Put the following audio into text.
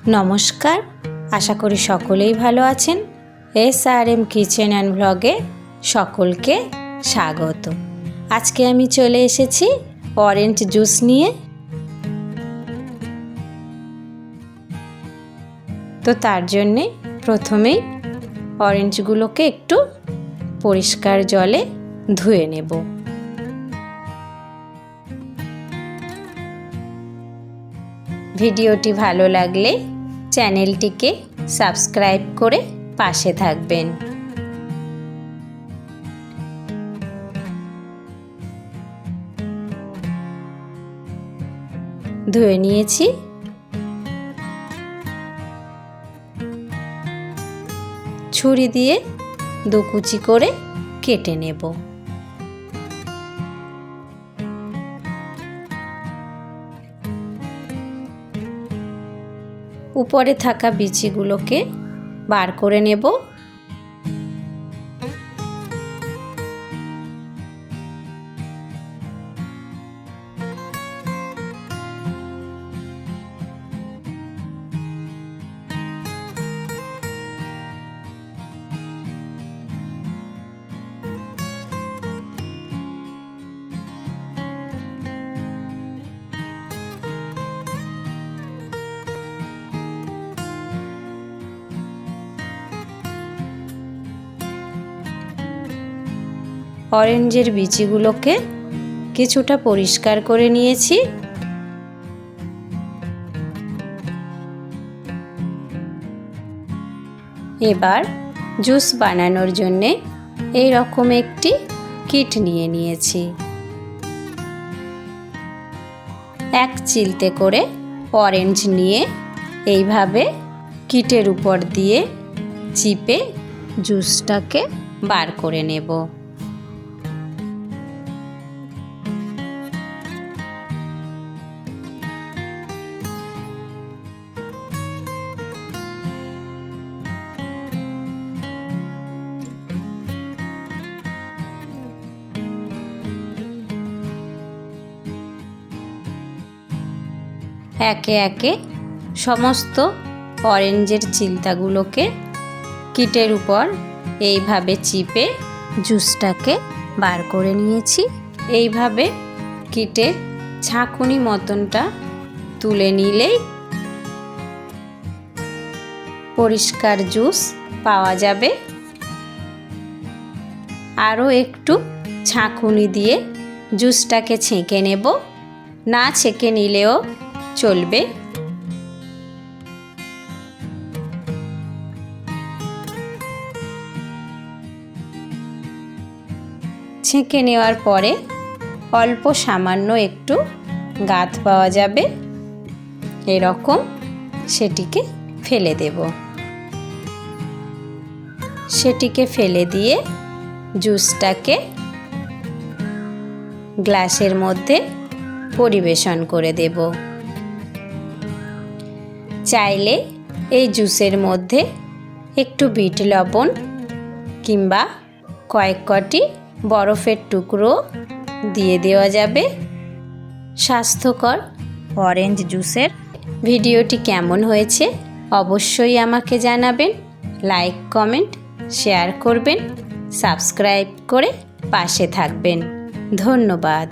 নমস্কার, আশা করি সকলেই ভালো আছেন। SRM কিচেন অ্যান্ড ব্লগে সকলকে স্বাগত। আজকে আমি চলে এসেছি অরেঞ্জ জুস নিয়ে। তো তার জন্যে প্রথমেই অরেঞ্জগুলোকে একটু পরিষ্কার জলে ধুয়ে নেব। ভিডিওটি ভালো লাগলে চ্যানেলটিকে সাবস্ক্রাইব করে পাশে থাকবেন। ধুয়ে নিয়েছি। ছুরি দিয়ে দুকুচি করে কেটে নেব। উপরে থাকা বিচিগুলোকে বার করে নেব। অরেঞ্জের বিচিগুলোকে কিছুটা পরিষ্কার করে নিয়েছি। এবার জুস বানানোর জন্যে এই রকম একটি কিট নিয়ে নিয়েছি। এক চিলতে করে অরেঞ্জ নিয়ে এইভাবে কিটের উপর দিয়ে চিপে জুসটাকে বার করে নেব। একে একে সমস্ত অরেঞ্জের চিলতাগুলোকে কিটের উপর এইভাবে চিপে জুসটাকে বার করে নিয়েছি। এইভাবে কিটের ছাঁকুনি মতনটা তুলে নিলেই পরিষ্কার জুস পাওয়া যাবে। আরও একটু ছাঁকুনি দিয়ে জুসটাকে ছেঁকে নেব। না ছেঁকে নিলেও চলবে। ছেঁকে নেওয়ার পরে অল্প সামান্য একটু গাঁথ পাওয়া যাবে, এরকম সেটিকে ফেলে দেব। সেটিকে ফেলে দিয়ে জুসটাকে গ্লাসের মধ্যে পরিবেশন করে দেব। চাইলে এই জুসের মধ্যে একটু বিট লবণ কিংবা কয়েক কটি বরফের টুকরো দিয়ে দেওয়া যাবে। স্বাস্থ্যকর অরেঞ্জ জুসের ভিডিওটি কেমন হয়েছে অবশ্যই আমাকে জানাবেন। লাইক, কমেন্ট, শেয়ার করবেন, সাবস্ক্রাইব করে পাশে থাকবেন। ধন্যবাদ।